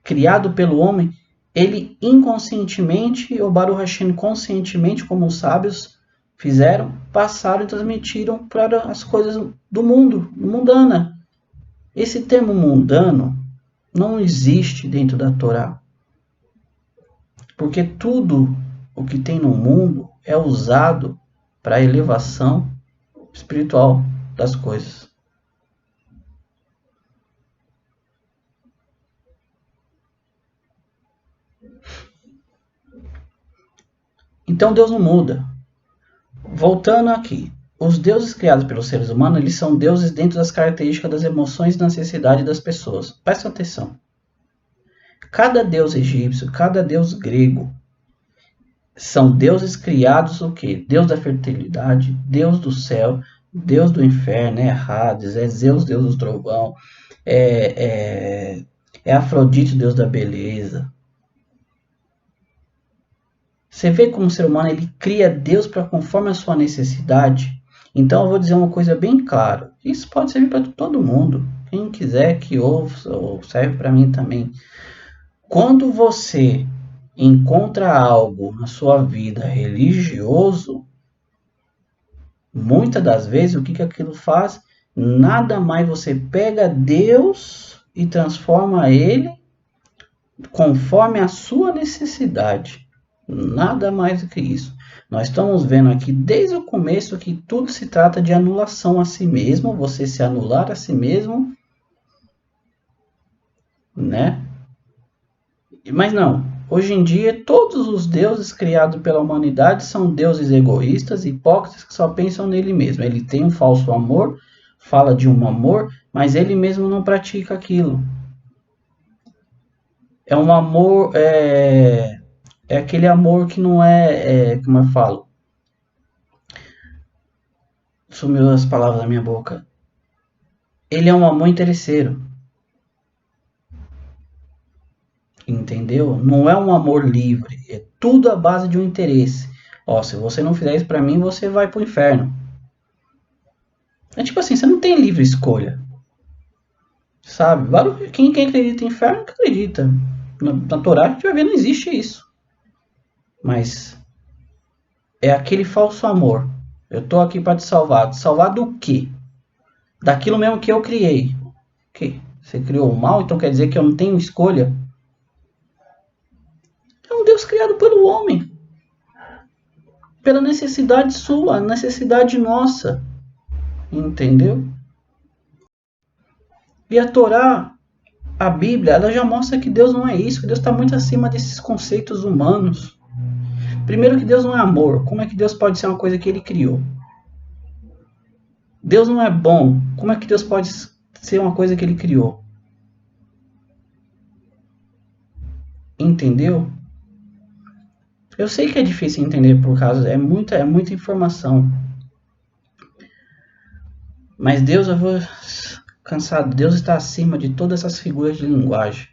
criado pelo homem, ele inconscientemente, ou Baruch Hashem conscientemente, como os sábios fizeram, passaram e transmitiram para as coisas do mundo, mundana. Esse termo mundano não existe dentro da Torá. Porque tudo o que tem no mundo é usado para a elevação espiritual das coisas. Então Deus não muda. Voltando aqui, os deuses criados pelos seres humanos, eles são deuses dentro das características das emoções e da necessidade das pessoas. Presta atenção. Cada deus egípcio, cada deus grego, são deuses criados o quê? Deus da fertilidade, Deus do céu, Deus do inferno, é Hades, é Zeus, Deus do trovão, é Afrodite, Deus da beleza. Você vê como o ser humano ele cria Deus para conforme a sua necessidade. Então eu vou dizer uma coisa bem clara. Isso pode servir para todo mundo. Quem quiser que ouça, ou serve para mim também. Quando você encontra algo na sua vida religioso, muitas das vezes o que aquilo faz? Nada mais você pega Deus e transforma ele conforme a sua necessidade. Nada mais do que isso. Nós estamos vendo aqui desde o começo que tudo se trata de anulação a si mesmo, você se anular a si mesmo, né? Mas não, hoje em dia todos os deuses criados pela humanidade são deuses egoístas, hipócritas que só pensam nele mesmo. Ele tem um falso amor, fala de um amor, mas ele mesmo não pratica aquilo. É um amor, é aquele amor que não como eu falo, sumiu as palavras da minha boca. Ele é um amor interesseiro. Entendeu? Não é um amor livre. É tudo à base de um interesse. Ó, se você não fizer isso pra mim, você vai pro inferno. É tipo assim, você não tem livre escolha. Sabe? Quem acredita em inferno, que acredita. Na Torá a gente vai ver, não existe isso. Mas é aquele falso amor. Eu tô aqui para te salvar. Te salvar do quê? Daquilo mesmo que eu criei. O quê? Você criou o mal, então quer dizer que eu não tenho escolha? É um Deus criado pelo homem. Pela necessidade sua, necessidade nossa. Entendeu? E a Torá, a Bíblia, ela já mostra que Deus não é isso, que Deus está muito acima desses conceitos humanos. Primeiro que Deus não é amor. Como é que Deus pode ser uma coisa que ele criou? Deus não é bom. Como é que Deus pode ser uma coisa que ele criou? Entendeu? Eu sei que é difícil entender por causa é muita informação. Mas Deus, eu vou cansado. Deus está acima de todas essas figuras de linguagem.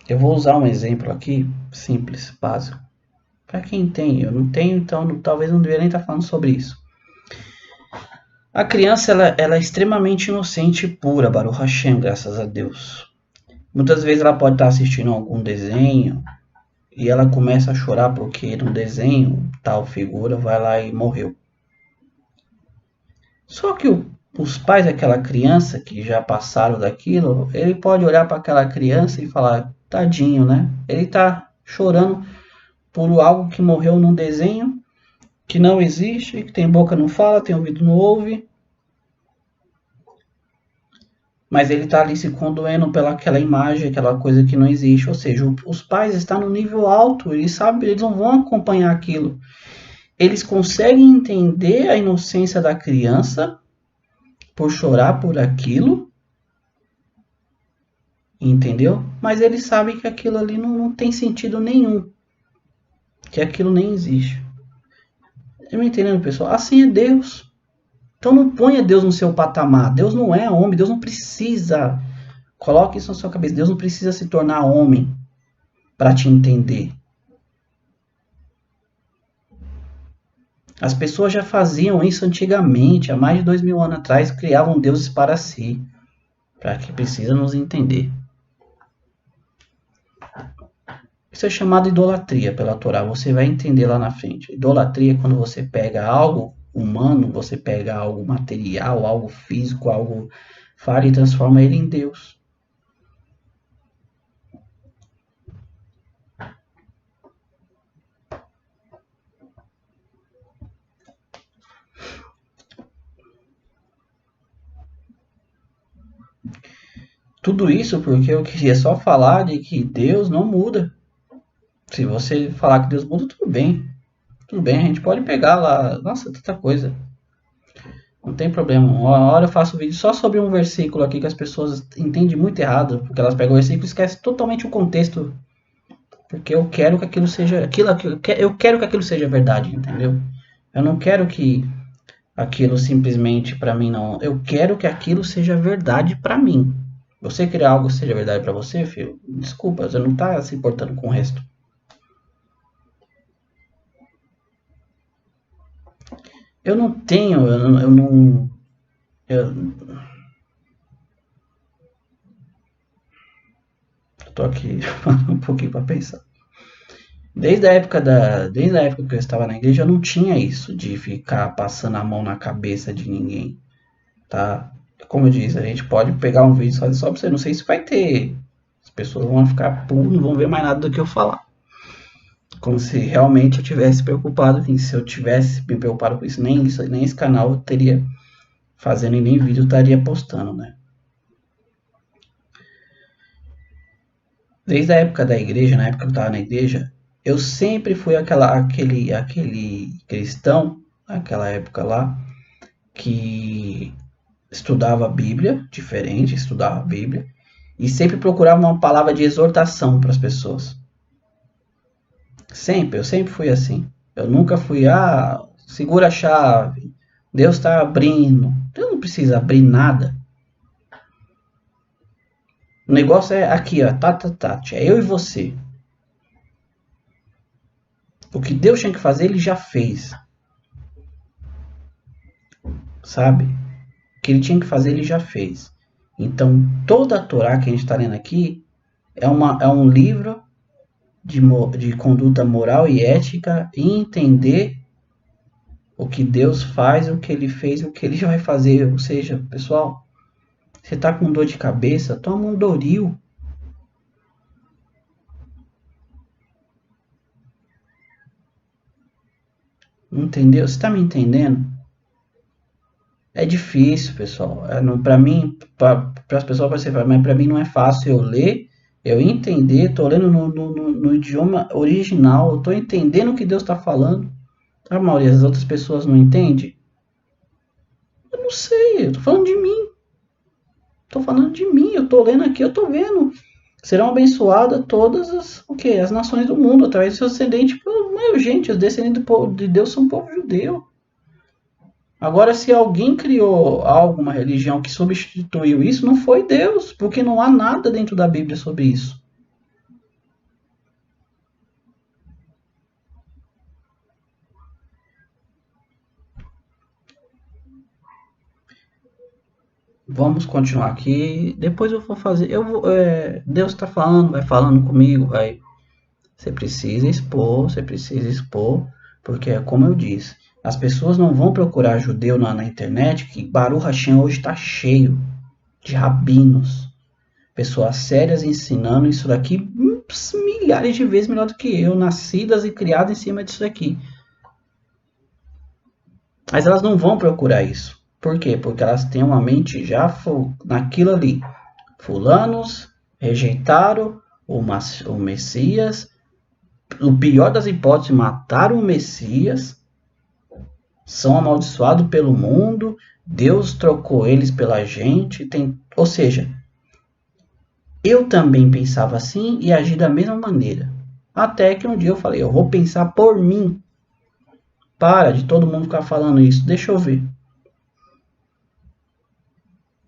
Eu vou usar um exemplo aqui simples, básico. Para quem tem, eu não tenho, então talvez não deveria nem estar falando sobre isso. A criança ela é extremamente inocente e pura, Baruch Hashem, graças a Deus. Muitas vezes ela pode estar assistindo algum desenho e ela começa a chorar porque no desenho tal figura vai lá e morreu. Só que os pais daquela criança que já passaram daquilo, ele pode olhar para aquela criança e falar, tadinho, né? Ele está chorando por algo que morreu num desenho que não existe, que tem boca não fala, tem ouvido não ouve. Mas ele está ali se condoendo pelaquela imagem, aquela coisa que não existe. Ou seja, os pais estão no nível alto, eles sabem, eles não vão acompanhar aquilo. Eles conseguem entender a inocência da criança por chorar por aquilo, entendeu? Mas eles sabem que aquilo ali não tem sentido nenhum, que aquilo nem existe. Tá me entendendo, pessoal? Assim é Deus. Então não ponha Deus no seu patamar. Deus não é homem, Deus não precisa. Coloque isso na sua cabeça. Deus não precisa se tornar homem para te entender. As pessoas já faziam isso antigamente, há mais de 2000 anos atrás, criavam deuses para si. Para que precisa nos entender. Isso é chamado idolatria pela Torá. Você vai entender lá na frente. Idolatria é quando você pega algo humano, você pega algo material, algo físico, algo falho e transforma ele em Deus. Tudo isso porque eu queria só falar de que Deus não muda. Se você falar que Deus muda, tudo bem. Tudo bem, a gente pode pegar lá. Nossa, tanta coisa. Não tem problema. Uma hora eu faço um vídeo só sobre um versículo aqui que as pessoas entendem muito errado. Porque elas pegam o versículo e esquecem totalmente o contexto. Porque eu quero que aquilo seja. Eu quero que aquilo seja verdade, entendeu? Eu não quero que aquilo simplesmente para mim não. Eu quero que aquilo seja verdade para mim. Você querer algo que seja verdade para você, filho? Desculpa, você não tá se importando com o resto. Eu não tenho, eu não, eu tô aqui um pouquinho para pensar. Desde a época que eu estava na igreja, eu não tinha isso de ficar passando a mão na cabeça de ninguém, tá? Como eu disse, a gente pode pegar um vídeo só pra você, não sei se vai ter. As pessoas vão ficar puras, não vão ver mais nada do que eu falar. Como se realmente eu tivesse preocupado com isso. Se eu tivesse me preocupado com isso, nem esse canal eu teria fazendo e nem vídeo eu estaria postando, né? Desde a época da igreja, na época que eu estava na igreja, eu sempre fui aquele cristão, naquela época lá, que estudava a Bíblia, diferente, estudava a Bíblia, e sempre procurava uma palavra de exortação para as pessoas. Eu sempre fui assim. Eu nunca fui, segura a chave, Deus está abrindo. Deus não precisa abrir nada. O negócio é aqui, ó, é eu e você. O que Deus tinha que fazer, ele já fez, sabe? O que ele tinha que fazer, ele já fez. Então, toda a Torá que a gente está lendo aqui é um livro de conduta moral e ética e entender o que Deus faz, o que ele fez, o que ele vai fazer. Ou seja, pessoal, você tá com dor de cabeça, toma um Doril. Entendeu? Você tá me entendendo? É difícil, pessoal. Para mim, para as pessoas vai ser fácil, mas para mim não é fácil eu ler, eu entender, tô lendo no idioma original, eu tô entendendo o que Deus está falando. A maioria das outras pessoas não entende. Eu não sei, eu tô falando de mim. Tô falando de mim, eu tô lendo aqui, eu tô vendo. Serão abençoadas todas as nações do mundo, através do seu descendente. Meu, gente, os descendentes do povo de Deus são povo judeu. Agora, se alguém criou alguma religião que substituiu isso, não foi Deus, porque não há nada dentro da Bíblia sobre isso. Vamos continuar aqui. Depois eu vou fazer. Deus está falando, vai falando comigo, vai. Você precisa expor, porque é como eu disse, as pessoas não vão procurar judeu na internet, que Baruch Hashem hoje está cheio de rabinos, pessoas sérias ensinando isso daqui milhares de vezes melhor do que eu, nascidas e criadas em cima disso daqui. Mas elas não vão procurar isso. Por quê? Porque elas têm uma mente já naquilo ali. Fulanos rejeitaram o Messias. No pior das hipóteses, mataram o Messias. São amaldiçoados pelo mundo. Deus trocou eles pela gente. Ou seja, eu também pensava assim e agi da mesma maneira. Até que um dia eu falei, eu vou pensar por mim. Para de todo mundo ficar falando isso, deixa eu ver.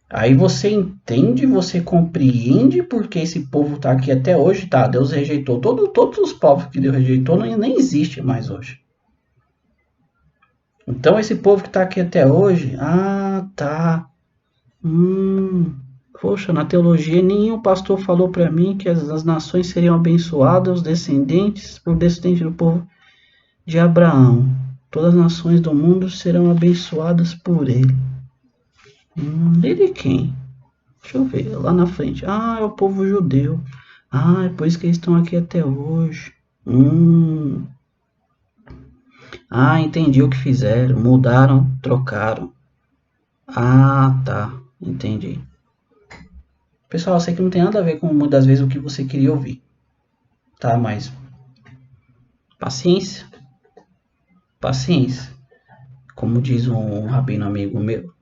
Aí você entende, você compreende porque esse povo está aqui até hoje, tá? Deus rejeitou todos os povos que Deus rejeitou, nem existe mais hoje. Então esse povo que está aqui até hoje, tá. Poxa, na teologia nenhum pastor falou para mim que as nações seriam abençoadas, os descendentes, por descendente do povo de Abraão. Todas as nações do mundo serão abençoadas por ele. Ele quem? Deixa eu ver, lá na frente. É o povo judeu. É por isso que eles estão aqui até hoje. Entendi o que fizeram. Mudaram, trocaram. Tá. Entendi. Pessoal, eu sei que não tem nada a ver com muitas vezes o que você queria ouvir. Tá, mas paciência. Paciência. Como diz um rabino amigo meu,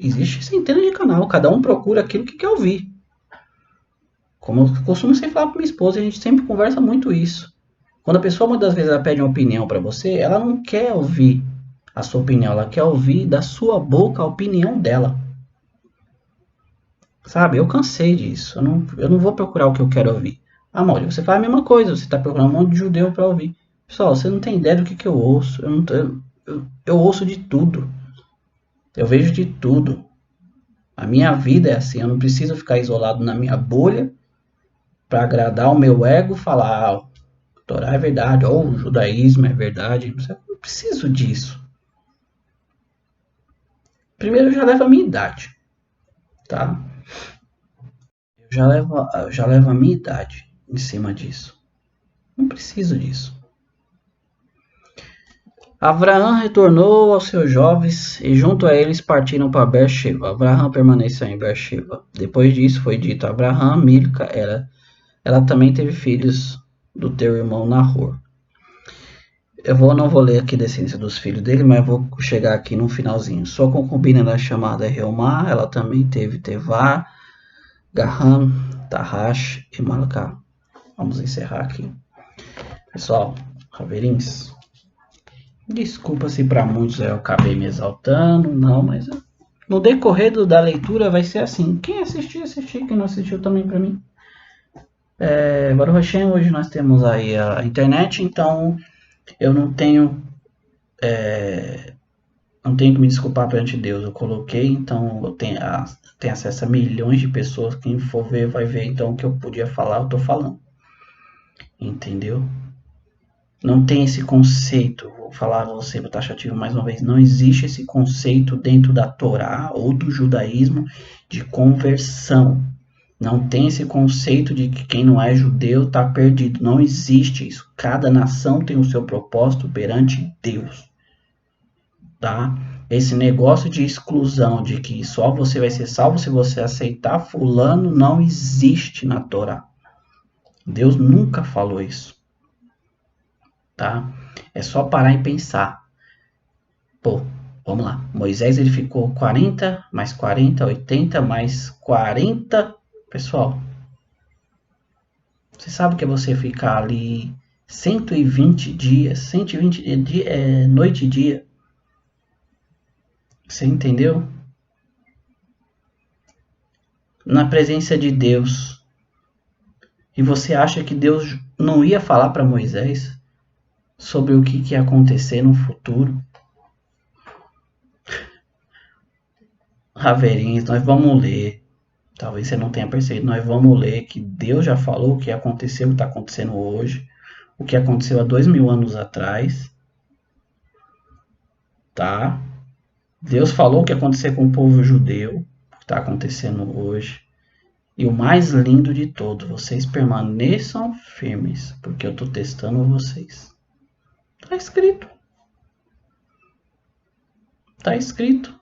existe centenas de canal, cada um procura aquilo que quer ouvir. Como eu costumo sempre falar com minha esposa, a gente sempre conversa muito isso. Quando a pessoa muitas vezes ela pede uma opinião para você, ela não quer ouvir a sua opinião, ela quer ouvir da sua boca a opinião dela. Sabe, eu cansei disso, eu não vou procurar o que eu quero ouvir. Maurício, você faz a mesma coisa, você está procurando um monte de judeu para ouvir. Pessoal, você não tem ideia do que eu ouço, eu ouço de tudo. Eu vejo de tudo. A minha vida é assim, eu não preciso ficar isolado na minha bolha para agradar o meu ego, falar, ah, a Torá é verdade, ou o judaísmo é verdade. Eu não preciso disso. Primeiro já leva a minha idade, tá? Já levo a minha idade em cima disso. Não preciso disso. Abraão retornou aos seus jovens e junto a eles partiram para Beersheba. Abraão permaneceu em Beersheba. Depois disso foi dito a Abraão, Milca, ela também teve filhos do teu irmão Nahor. Não vou ler aqui a descendência dos filhos dele, mas vou chegar aqui no finalzinho. Sua concubina era chamada Reumá, ela também teve Tevá, Gaham, Tahash e Malcá. Vamos encerrar aqui. Pessoal, Raverins, desculpa se para muitos eu acabei me exaltando, não, mas no decorrer da leitura vai ser assim. Quem assistiu, assistiu. Quem não assistiu também para mim. Baruch Hashem, hoje nós temos aí a internet, então eu não tenho que me desculpar perante Deus. Eu coloquei, então eu tenho acesso a milhões de pessoas. Quem for ver, vai ver então o que eu podia falar, eu tô falando. Entendeu? Não tem esse conceito, vou falar a você taxativo mais uma vez, não existe esse conceito dentro da Torá ou do judaísmo de conversão. Não tem esse conceito de que quem não é judeu está perdido. Não existe isso. Cada nação tem o seu propósito perante Deus. Tá? Esse negócio de exclusão, de que só você vai ser salvo se você aceitar fulano, não existe na Torá. Deus nunca falou isso. Tá? É só parar e pensar. Pô, vamos lá. Moisés ele ficou 40, mais 40, 80, mais 40. Pessoal, você sabe que é você ficar ali 120 dias, 120 dias, noite e dia. Você entendeu? Na presença de Deus. E você acha que Deus não ia falar para Moisés sobre o que ia acontecer no futuro? Raverins, nós vamos ler. Talvez você não tenha percebido, nós vamos ler que Deus já falou o que aconteceu, o que está acontecendo hoje, o que aconteceu há 2000 anos atrás, tá? Deus falou o que ia acontecer com o povo judeu, o que está acontecendo hoje. E o mais lindo de todos, vocês permaneçam firmes, porque eu estou testando vocês. Está escrito. Está escrito.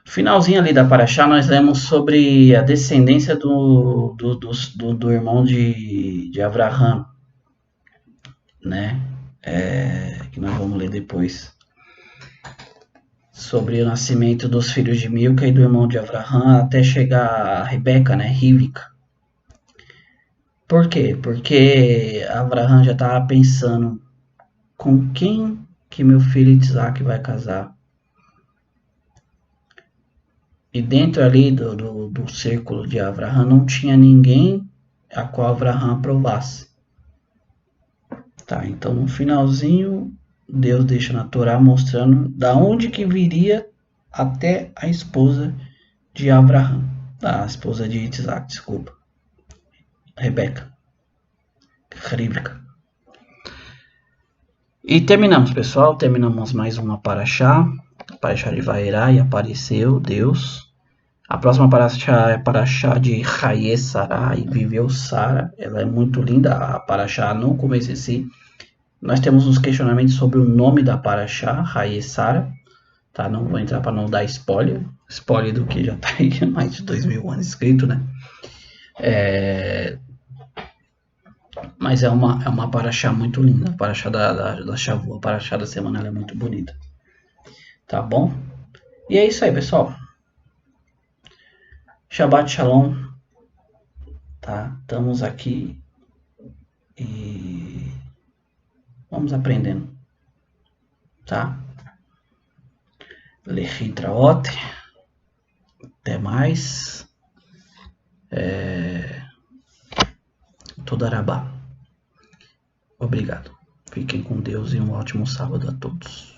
Finalzinho ali da Paraxá, nós lemos sobre a descendência do irmão de Avraham, né? Que nós vamos ler depois. Sobre o nascimento dos filhos de Milca e do irmão de Avraham até chegar a Rebeca, né? Rivka. Por quê? Porque Avraham já estava pensando com quem que meu filho Isaac vai casar. E dentro ali do círculo de Avraham não tinha ninguém a qual Avraham aprovasse. Tá, então no finalzinho Deus deixa na Torá mostrando da onde que viria até a esposa de Avraham. A esposa de Isaac, desculpa. Rebeca. Rivka. E terminamos, pessoal. Terminamos mais uma Paraxá. Paraxá de Vairá, e apareceu Deus. A próxima Paraxá é Paraxá de Haye Sará, e viveu Sara. Ela é muito linda, a Paraxá no começo em si. Nós temos uns questionamentos sobre o nome da Paraxá, Haye Sara. Tá, não vou entrar para não dar spoiler. Spoiler do que já está aí há mais de 2000 anos escrito, né? Mas é uma Paraxá muito linda. A Paraxá da Shavuot, a Paraxá da semana, ela é muito bonita. Tá bom? E é isso aí, pessoal. Shabbat Shalom. Tá? Estamos aqui e vamos aprendendo. Tá? Lehitraot. Até mais. Todarabá. Obrigado. Fiquem com Deus e um ótimo sábado a todos.